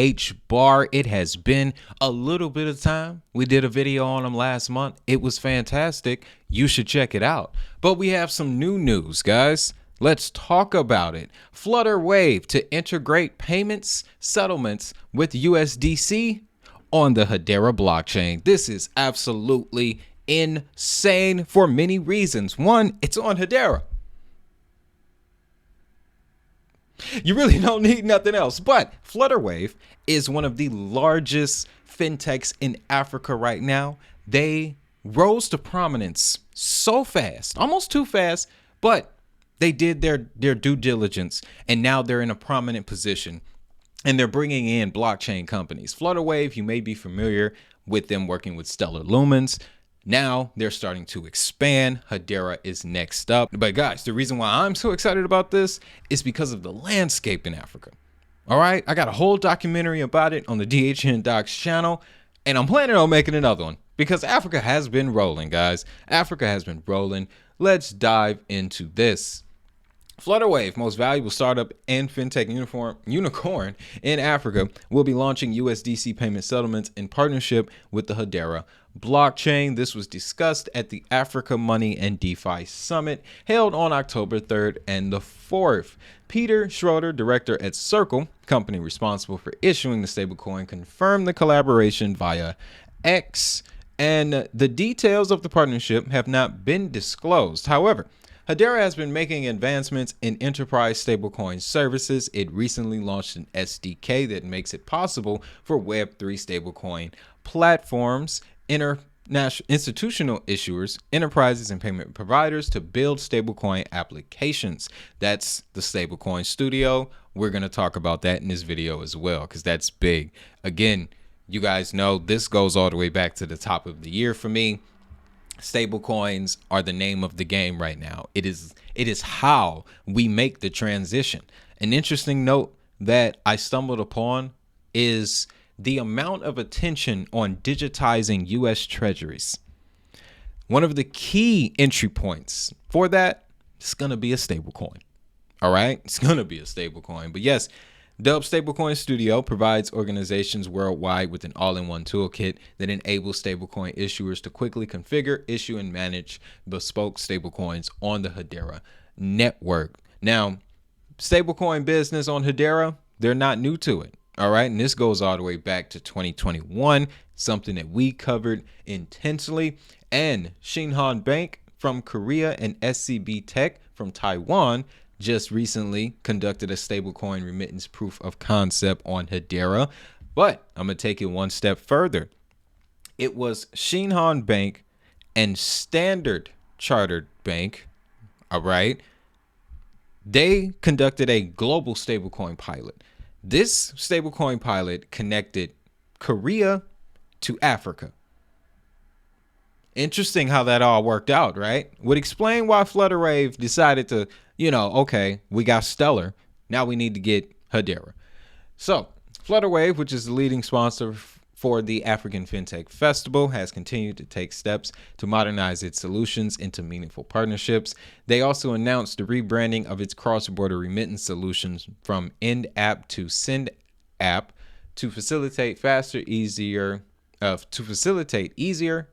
HBAR. It has been a little bit of time. We did a video on them last month. It was fantastic. You should check it out. But we have some new news, guys. Let's talk about it. Flutter Wave to integrate payments settlements with USDC on the Hedera blockchain. This is absolutely insane for many reasons. One, it's on Hedera. You really don't need nothing else. But Flutterwave is one of the largest fintechs in Africa right now. They rose to prominence so fast, almost too fast, but they did their due diligence, and now they're in a prominent position, and they're bringing in blockchain companies. Flutterwave, you may be familiar with them working with Stellar Lumens. Now they're starting to expand. Hedera is next up. But guys, the reason why I'm so excited about this is because of the landscape in Africa. All right, I got a whole documentary about it on the DHN Docs channel, and I'm planning on making another one because Africa has been rolling, guys. Africa has been rolling. Let's dive into this. Flutterwave, most valuable startup and fintech unicorn in Africa, will be launching USDC payment settlements in partnership with the Hedera blockchain. This was discussed at the Africa Money and DeFi Summit held on October 3rd and the 4th. Peter Schroeder, director at Circle, company responsible for issuing the stablecoin, confirmed the collaboration via X, and the details of the partnership have not been disclosed. However, Hedera has been making advancements in enterprise stablecoin services. It recently launched an SDK that makes it possible for Web3 stablecoin platforms, institutional issuers, enterprises, and payment providers to build stablecoin applications. That's the Stablecoin Studio. We're going to talk about that in this video as well, because that's big. Again, you guys know this goes all the way back to the top of the year for me. Stablecoins are the name of the game right now. It is how we make the transition. An interesting note that I stumbled upon is the amount of attention on digitizing US treasuries. One of the key entry points for that is going to be a stablecoin. All right, it's going to be a stablecoin. But yes, Dub Stablecoin Studio provides organizations worldwide with an all-in-one toolkit that enables stablecoin issuers to quickly configure, issue, and manage bespoke stablecoins on the Hedera network. Now, stablecoin business on Hedera, they're not new to it. All right, and this goes all the way back to 2021, something that we covered intensely. And Shinhan Bank from Korea and SCB Tech from Taiwan just recently conducted a stablecoin remittance proof of concept on Hedera. But I'm going to take it one step further. It was Shinhan Bank and Standard Chartered Bank, all right? They conducted a global stablecoin pilot. This stablecoin pilot connected Korea to Africa. Interesting how that all worked out, right? Would explain why Flutterwave decided to, okay, we got Stellar. Now we need to get Hedera. So Flutterwave, which is the leading sponsor for the African FinTech Festival, has continued to take steps to modernize its solutions into meaningful partnerships. They also announced the rebranding of its cross-border remittance solutions from End App to Send App to facilitate easier,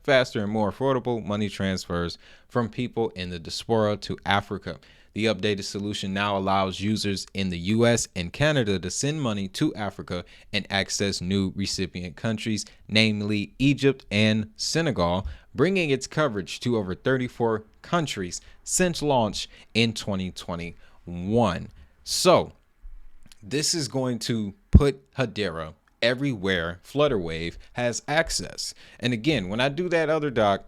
faster, and more affordable money transfers from people in the diaspora to Africa. The updated solution now allows users in the US and Canada to send money to Africa and access new recipient countries, namely Egypt and Senegal, bringing its coverage to over 34 countries since launch in 2021. So this is going to put Hedera everywhere Flutterwave has access. And again, when I do that other doc,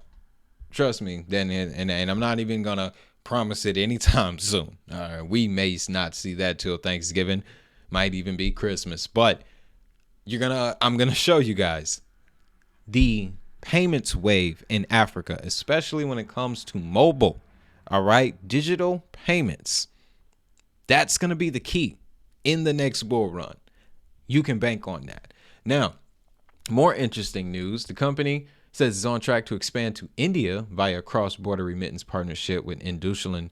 trust me, then and I'm not even gonna promise it anytime soon. We may not see that till Thanksgiving, might even be Christmas, but I'm gonna show you guys the payments wave in Africa, especially when it comes to mobile. All right, digital payments. That's gonna be the key in the next bull run. You can bank on that. Now, more interesting news. The company says it's on track to expand to India via cross-border remittance partnership with Indushan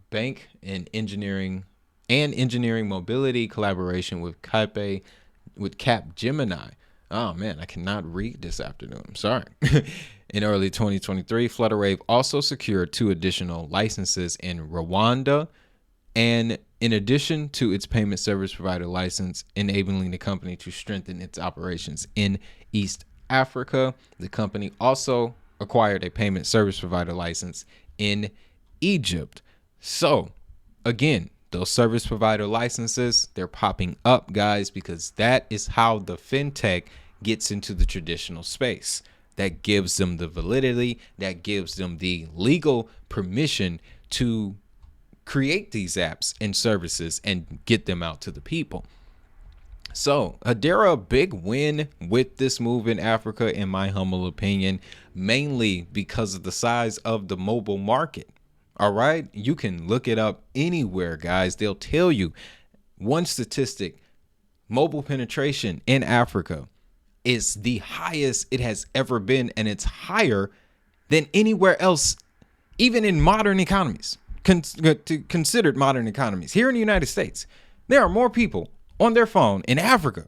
Bank and engineering mobility collaboration with Kaipe with Capgemini. Oh man, I cannot read this afternoon. I'm sorry. In early 2023, Flutterwave also secured 2 additional licenses in Rwanda, and in addition to its payment service provider license, enabling the company to strengthen its operations in East Africa, the company also acquired a payment service provider license in Egypt. So, again, those service provider licenses, they're popping up, guys, because that is how the fintech gets into the traditional space. That gives them the validity, that gives them the legal permission to create these apps and services and get them out to the people. So Hedera, big win with this move in Africa, in my humble opinion, mainly because of the size of the mobile market. All right, you can look it up anywhere, guys. They'll tell you one statistic: mobile penetration in Africa is the highest it has ever been, and it's higher than anywhere else, even in modern economies, considered modern economies. Here in the United States, there are more people on their phone in Africa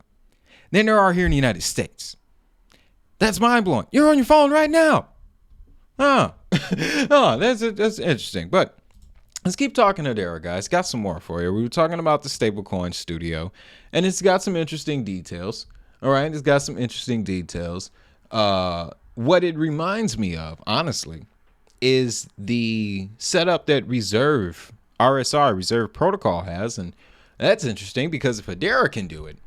than there are here in the United States. That's mind-blowing. You're on your phone right now. That's interesting. But let's keep talking to Hedera, guys. Got some more for you. We were talking about the stablecoin studio, and it's got some interesting details. All right, it's got some interesting details. What it reminds me of, honestly, is the setup that Reserve Protocol has, and that's interesting because if Hedera can do it,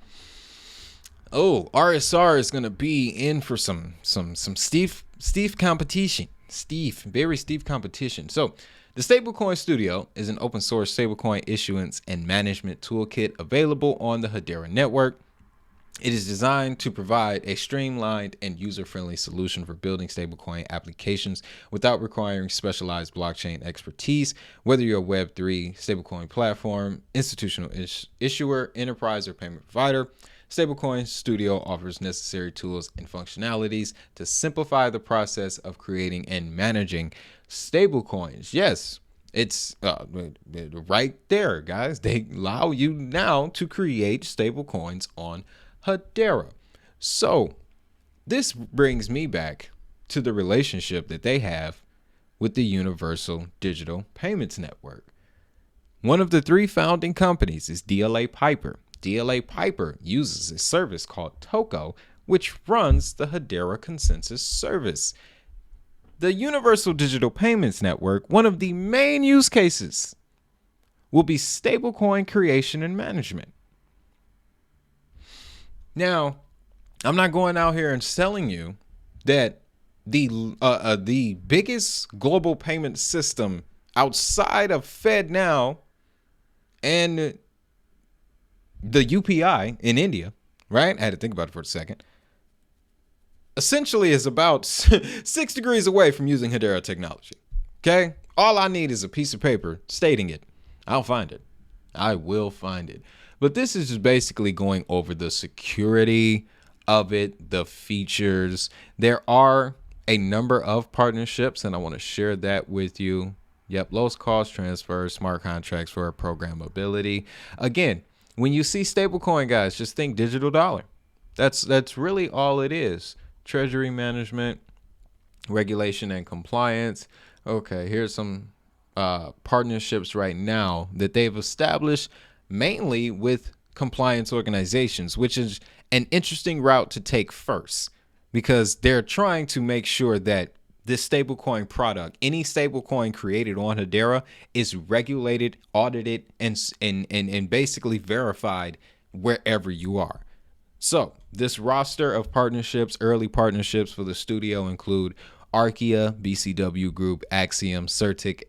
RSR is going to be in for some stiff competition. Very steep competition. So the Stablecoin Studio is an open source stablecoin issuance and management toolkit available on the Hedera network. It is designed to provide a streamlined and user-friendly solution for building stablecoin applications without requiring specialized blockchain expertise. Whether you're a Web3 stablecoin platform, institutional issuer, enterprise, or payment provider, Stablecoin Studio offers necessary tools and functionalities to simplify the process of creating and managing stablecoins. Yes, it's right there, guys. They allow you now to create stablecoins on Hedera. So this brings me back to the relationship that they have with the Universal Digital Payments Network. One of the 3 founding companies is DLA Piper. DLA Piper uses a service called Toko, which runs the Hedera consensus service. The Universal Digital Payments Network, one of the main use cases, will be stablecoin creation and management. Now, I'm not going out here and telling you that the biggest global payment system outside of FedNow and the UPI in India, right? I had to think about it for a second. Essentially is about 6 degrees away from using Hedera technology. Okay? All I need is a piece of paper stating it. I'll find it. I will find it. But this is just basically going over the security of it, the features. There are a number of partnerships, and I want to share that with you. Yep, lowest cost transfer, smart contracts for programmability. Again, when you see stablecoin, guys, just think digital dollar. That's really all it is. Treasury management, regulation and compliance. Okay, here's some partnerships right now that they've established mainly with compliance organizations, which is an interesting route to take first, because they're trying to make sure that this stablecoin product, any stablecoin created on Hedera, is regulated, audited, and basically verified wherever you are. So this roster of partnerships, early partnerships for the studio include Archaea, BCW Group, Axiom, Certic,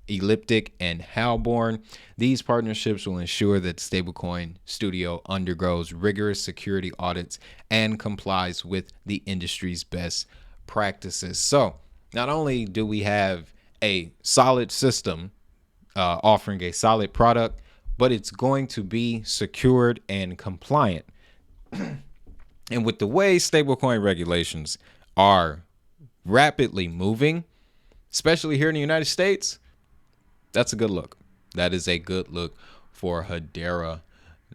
Elliptic, and Halborn. These partnerships will ensure that Stablecoin Studio undergoes rigorous security audits and complies with the industry's best practices. So not only do we have a solid system offering a solid product, but it's going to be secured and compliant. And with the way stablecoin regulations are rapidly moving, especially here in the United States, that's a good look. That is a good look for Hedera.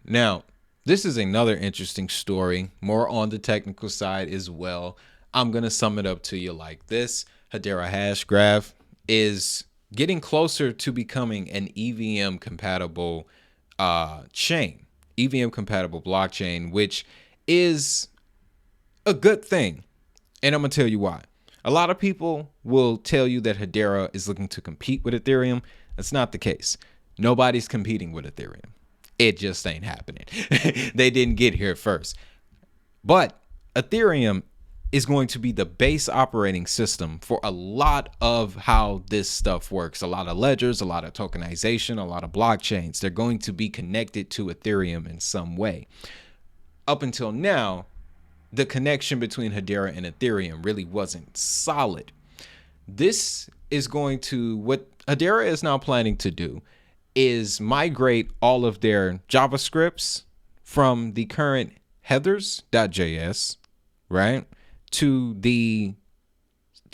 Now, This is another interesting story, more on the technical side as well. I'm going to sum it up to you like this. Hedera Hashgraph is getting closer to becoming an EVM compatible chain, EVM compatible blockchain, which is a good thing. And I'm going to tell you why. A lot of people will tell you that Hedera is looking to compete with Ethereum. That's not the case. Nobody's competing with Ethereum. It just ain't happening. They didn't get here first. But Ethereum is going to be the base operating system for a lot of how this stuff works. A lot of ledgers, a lot of tokenization, a lot of blockchains. They're going to be connected to Ethereum in some way. Up until now, the connection between Hedera and Ethereum really wasn't solid. This is going to, what Hedera is now planning to do is migrate all of their JavaScripts from the current headers.js, right, to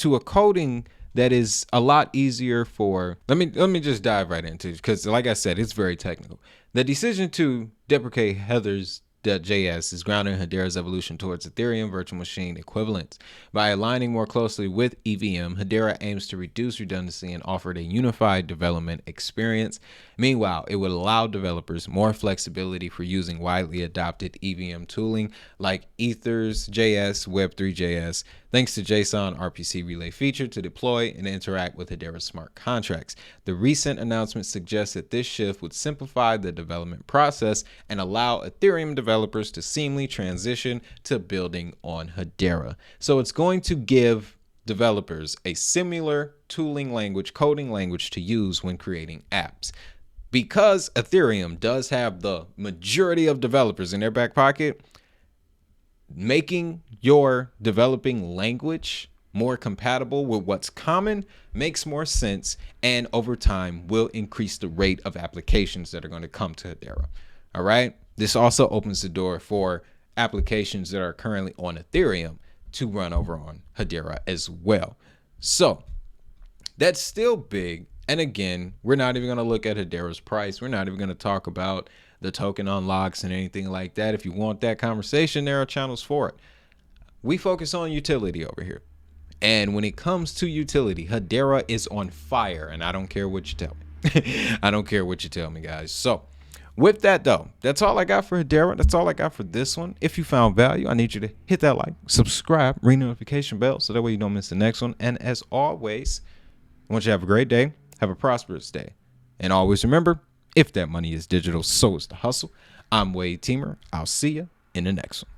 a coding that is a lot easier for, let me just dive right into it, because like I said, it's very technical. The decision to deprecate headers.js is grounded in Hedera's evolution towards Ethereum virtual machine equivalents. By aligning more closely with EVM, Hedera aims to reduce redundancy and offer a unified development experience. Meanwhile, it would allow developers more flexibility for using widely adopted EVM tooling like Ethers.js, Web3.js, thanks to JSON RPC relay feature to deploy and interact with Hedera smart contracts. The recent announcement suggests that this shift would simplify the development process and allow Ethereum developers to seamlessly transition to building on Hedera. So it's going to give developers a similar tooling language, coding language to use when creating apps. Because Ethereum does have the majority of developers in their back pocket, making your developing language more compatible with what's common makes more sense, and over time will increase the rate of applications that are going to come to Hedera. All right. This also opens the door for applications that are currently on Ethereum to run over on Hedera as well. So that's still big. And again, we're not even going to look at Hedera's price. We're not even going to talk about the token unlocks and anything like that. If you want that conversation, there are channels for it. We focus on utility over here. And when it comes to utility, Hedera is on fire. And I don't care what you tell me. I don't care what you tell me, guys. So with that, though, that's all I got for Hedera. That's all I got for this one. If you found value, I need you to hit that like, subscribe, ring the notification bell so that way you don't miss the next one. And as always, I want you to have a great day. Have a prosperous day. And always remember, if that money is digital, so is the hustle. I'm Wade Teamer. I'll see you in the next one.